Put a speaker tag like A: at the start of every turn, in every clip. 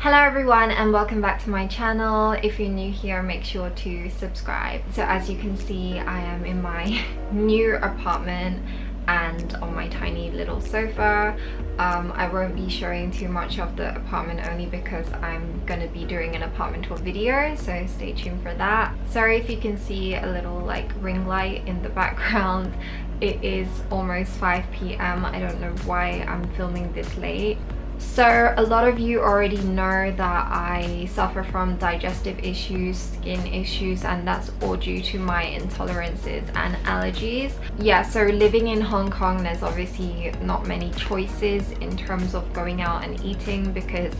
A: Hello everyone and welcome back to my channel. If you're new here, make sure to subscribe. So as you can see, I am in my new apartment and on my tiny little sofa. I won't be showing too much of the apartment only because I'm gonna be doing an apartment tour video, so stay tuned for that. Sorry if you can see a little like ring light in the background. It is almost 5 p.m. I don't know why I'm filming this late. So a lot of you already know that I suffer from digestive issues, skin issues, and that's all due to my intolerances and allergies. Yeah, so living in Hong Kong, there's obviously not many choices in terms of going out and eating because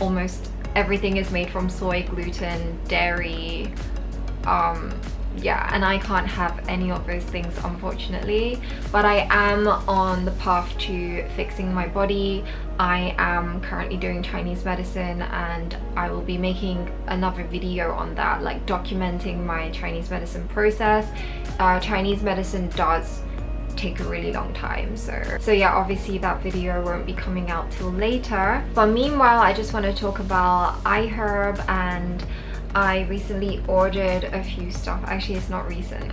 A: almost everything is made from soy, gluten, dairy, yeah, and I can't have any of those things unfortunately, but I am on the path to fixing my body. I am currently doing Chinese medicine and I will be making another video on that, like documenting my Chinese medicine process. Chinese medicine does take a really long time, so yeah, obviously that video won't be coming out till later. But meanwhile, I just want to talk about iHerb, and I recently ordered a few stuff. Actually, it's not recent.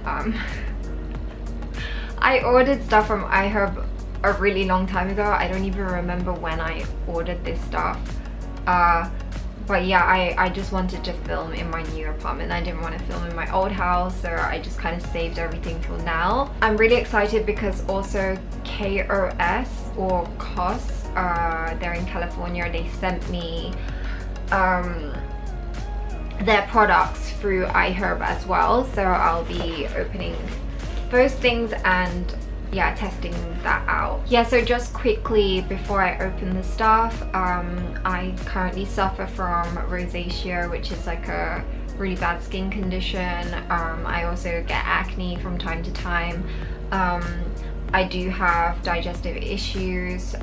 A: I ordered stuff from iHerb a really long time ago. I don't even remember when I ordered this stuff. But yeah, I just wanted to film in my new apartment. I didn't want to film in my old house, so I just kind of saved everything till now. I'm really excited because also KOS or COS, they're in California, they sent me their products through iHerb as well, so I'll be opening those things and yeah, testing that out. Yeah, so just quickly before I open the stuff, I currently suffer from rosacea, which is like a really bad skin condition. I also get acne from time to time. I do have digestive issues.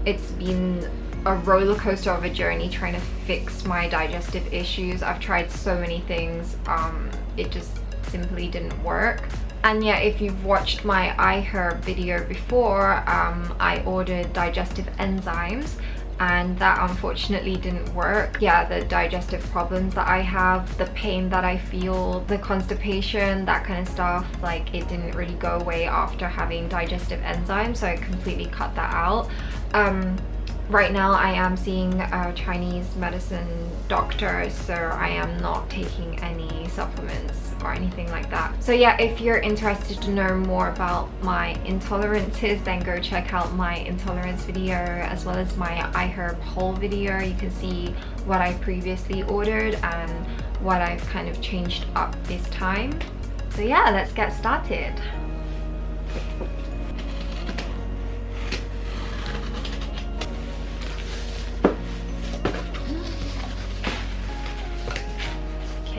A: It's been a roller coaster of a journey trying to fix my digestive issues. I've tried so many things, it just simply didn't work. And yeah, if you've watched my iHerb video before, I ordered digestive enzymes and that unfortunately didn't work. Yeah, the digestive problems that I have, the pain that I feel, the constipation, that kind of stuff, like it didn't really go away after having digestive enzymes, so I completely cut that out. Right now I am seeing a Chinese medicine doctor, so I am not taking any supplements or anything like that. So yeah, if you're interested to know more about my intolerances, then go check out my intolerance video as well as my iHerb haul video. You can see what I previously ordered and what I've kind of changed up this time. So yeah, let's get started.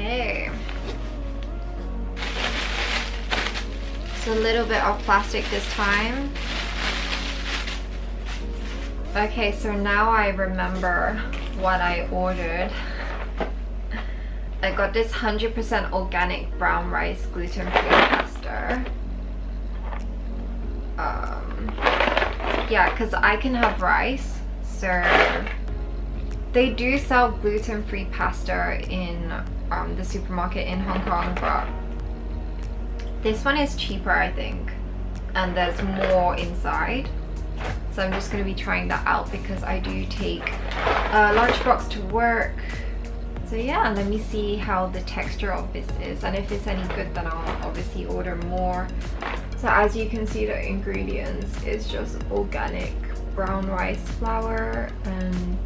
A: Okay, so a little bit of plastic this time. Okay, so now I remember what I ordered. I got this 100% organic brown rice gluten-free pasta. Yeah, because I can have rice, so they do sell gluten-free pasta in the supermarket in Hong Kong, but this one is cheaper I think, and there's more inside, so I'm just going to be trying that out because I do take a lunchbox to work. So yeah, let me see how the texture of this is, and if it's any good then I'll obviously order more. So as you can see, the ingredients is just organic brown rice flour and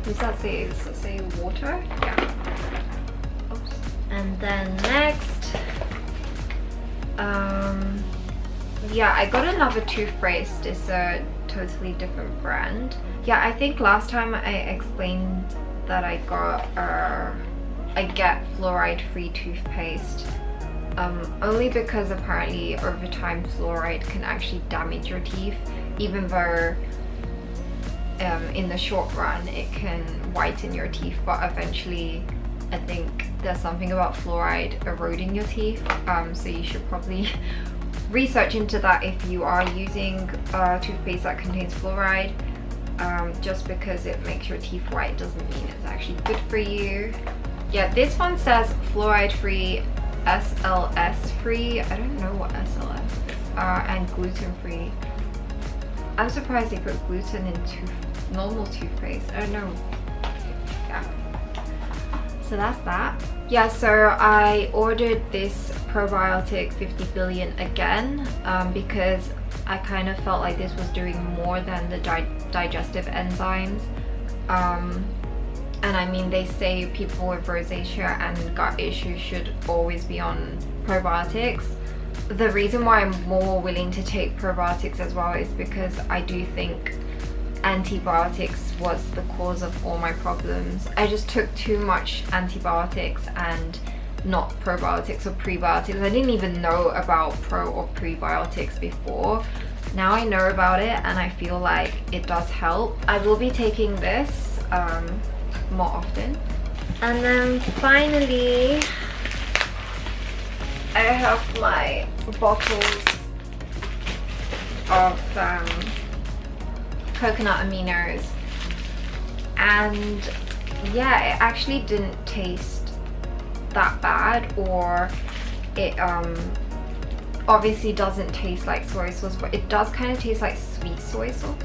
A: does that say? Does it say water? Yeah. Oops. And then next, yeah, I got another toothpaste. It's a totally different brand. Yeah, I think last time I explained that I get fluoride-free toothpaste. Only because apparently over time fluoride can actually damage your teeth, even though in the short run it can whiten your teeth, but eventually I think there's something about fluoride eroding your teeth, so you should probably research into that if you are using toothpaste that contains fluoride. just because it makes your teeth white doesn't mean it's actually good for you. Yeah, this one says fluoride free, SLS free. I don't know what SLS is. And gluten free. I'm surprised they put gluten in normal toothpaste. I don't know. Yeah. So that's that. Yeah, so I ordered this probiotic 50 billion again because I kind of felt like this was doing more than the digestive enzymes. And I mean, they say people with rosacea and gut issues should always be on probiotics. The reason why I'm more willing to take probiotics as well is because I do think antibiotics was the cause of all my problems. I just took too much antibiotics and not probiotics or prebiotics. I didn't even know about pro or prebiotics before. Now I know about it and I feel like it does help. I will be taking this more often. And then finally, I have my bottles of coconut aminos, and yeah, it actually didn't taste that bad, or it obviously doesn't taste like soy sauce, but it does kind of taste like sweet soy sauce,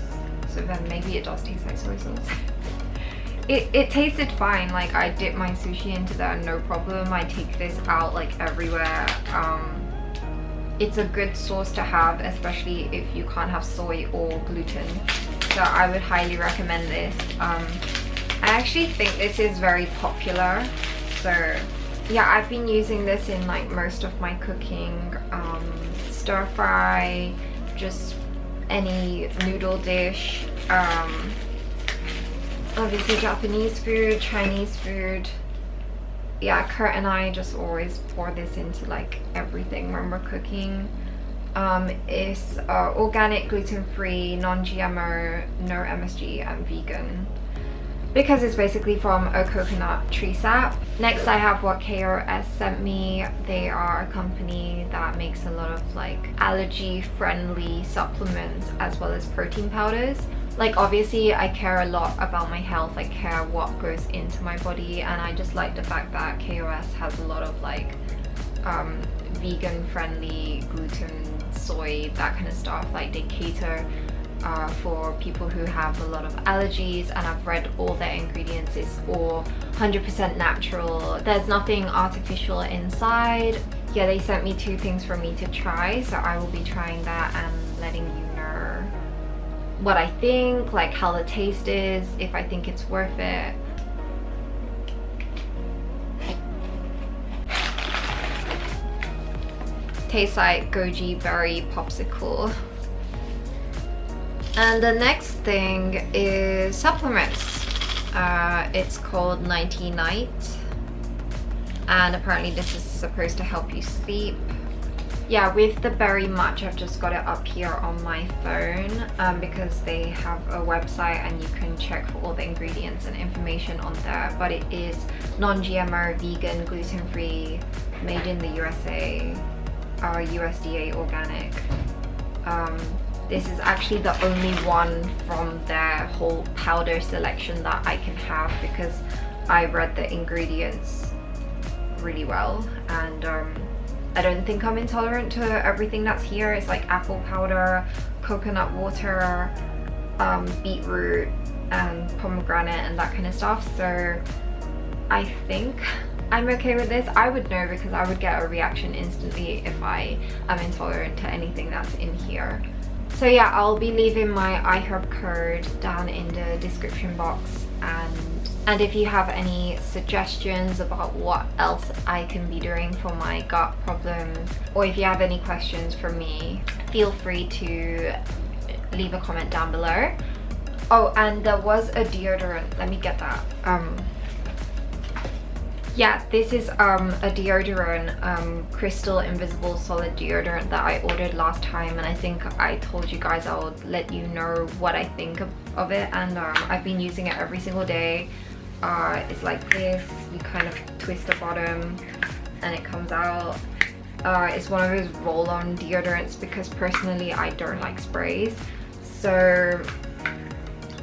A: so then maybe it does taste like soy sauce. It tasted fine. Like, I dip my sushi into that, no problem. I take this out like everywhere. It's a good sauce to have, especially if you can't have soy or gluten, so I would highly recommend this. I actually think this is very popular, so yeah, I've been using this in like most of my cooking, stir fry, just any noodle dish, obviously Japanese food, Chinese food. Yeah, Kurt and I just always pour this into like everything when we're cooking. It's organic, gluten-free, non-GMO, no MSG, and vegan, because it's basically from a coconut tree sap. Next, I have what KOS sent me. They are a company that makes a lot of like allergy-friendly supplements as well as protein powders. Like, obviously I care a lot about my health, I care what goes into my body, and I just like the fact that KOS has a lot of like vegan friendly, gluten, soy, that kind of stuff. Like, they cater for people who have a lot of allergies, and I've read all their ingredients. It's all 100% natural. There's nothing artificial inside. Yeah, they sent me 2 things for me to try, so I will be trying that and letting you know what I think, like how the taste is, if I think it's worth it. Tastes like goji berry popsicle. And the next thing is supplements. It's called Nighty Nite, and apparently this is supposed to help you sleep. Yeah, with the berry matcha, I've just got it up here on my phone because they have a website and you can check for all the ingredients and information on there. But it is non-GMO, vegan, gluten-free, made in the USA, USDA organic. This is actually the only one from their whole powder selection that I can have because I read the ingredients really well, and I don't think I'm intolerant to everything that's here. It's like apple powder, coconut water, beetroot, and pomegranate, and that kind of stuff. So I think I'm okay with this. I would know because I would get a reaction instantly if I am intolerant to anything that's in here. So yeah, I'll be leaving my iHerb code down in the description box, and if you have any suggestions about what else I can be doing for my gut problems, or if you have any questions for me, feel free to leave a comment down below. Oh, and there was a deodorant. Let me get that. Yeah, this is a deodorant, Crystal Invisible Solid Deodorant that I ordered last time, and I think I told you guys I would let you know what I think of it, and I've been using it every single day. It's like this, you kind of twist the bottom and it comes out. It's one of those roll-on deodorants because personally I don't like sprays. So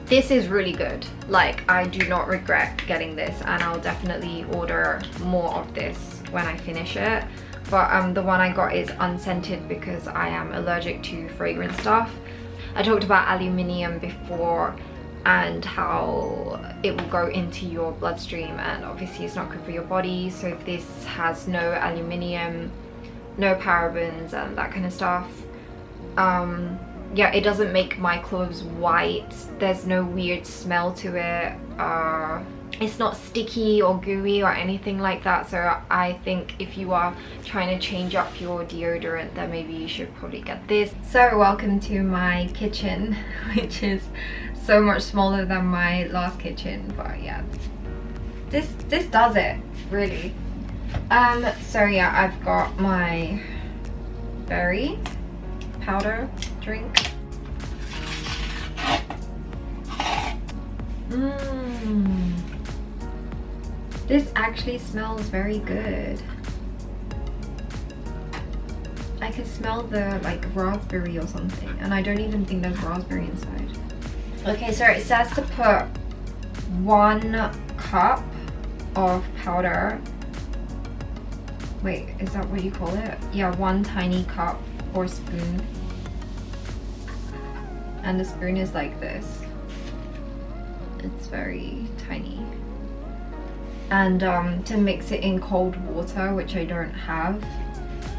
A: This is really good. Like, I do not regret getting this, and I'll definitely order more of this when I finish it. But the one I got is unscented because I am allergic to fragrance stuff. I talked about aluminium before and how it will go into your bloodstream, and obviously it's not good for your body. So this has no aluminium, no parabens and that kind of stuff. Yeah, it doesn't make my clothes white. There's no weird smell to it. It's not sticky or gooey or anything like that. So I think if you are trying to change up your deodorant, then maybe you should probably get this. So welcome to my kitchen, which is so much smaller than my last kitchen. But yeah, this does it, really. So yeah, I've got my berry powder drink. This actually smells very good. I can smell the like raspberry or something, and I don't even think there's raspberry inside. Okay, so it says to put 1 cup of powder. Wait, is that what you call it? Yeah, 1 tiny cup or spoon. And the spoon is like this. It's very tiny. And to mix it in cold water, which I don't have,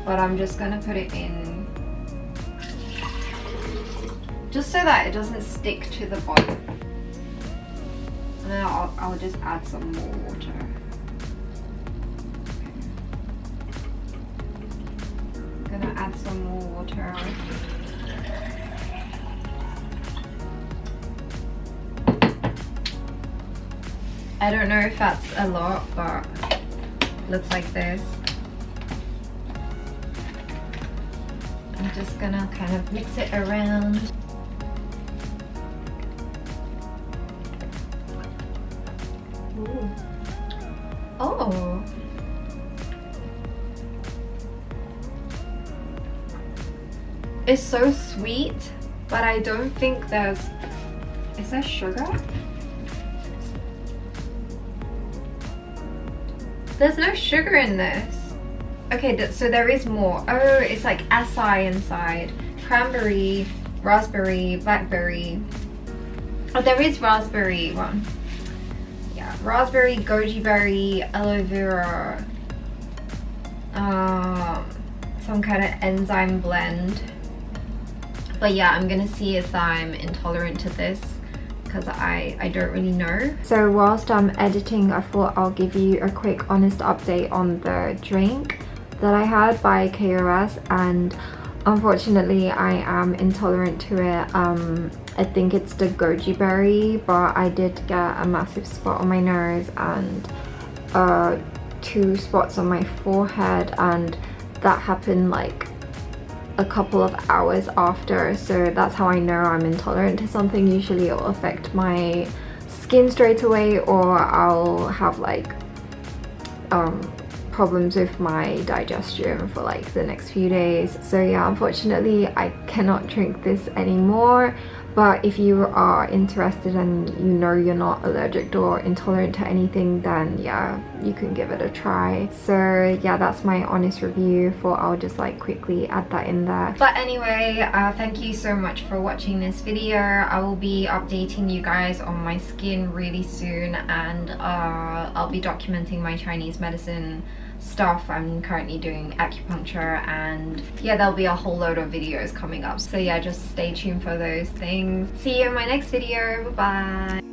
A: but I'm just gonna put it in just so that it doesn't stick to the bottom. And then I'll just add some more water. I'm gonna add some more water. I don't know if that's a lot, but looks like this. I'm just gonna kind of mix it around. Ooh. Oh. It's so sweet, but I don't think there's... Is there sugar? There's no sugar in this. Okay, so there is more. Oh, it's like acai inside. Cranberry, raspberry, blackberry. Oh, there is raspberry one. Yeah, raspberry, goji berry, aloe vera. Some kind of enzyme blend. But yeah, I'm gonna see if I'm intolerant to this, because I don't really know. So whilst I'm editing, I thought I'll give you a quick honest update on the drink that I had by KOS, and unfortunately I am intolerant to it. I think it's the goji berry, but I did get a massive spot on my nose and 2 spots on my forehead, and that happened like a couple of hours after, so that's how I know I'm intolerant to something. Usually it will affect my skin straight away, or I'll have like problems with my digestion for like the next few days. So yeah, unfortunately I cannot drink this anymore. But if you are interested and you know you're not allergic or intolerant to anything, then yeah, you can give it a try. So yeah, that's my honest review. For I'll just like quickly add that in there. But anyway, thank you so much for watching this video. I will be updating you guys on my skin really soon, and I'll be documenting my Chinese medicine stuff. I'm currently doing acupuncture, and yeah, there'll be a whole load of videos coming up. So yeah, just stay tuned for those things. See you in my next video. Bye bye.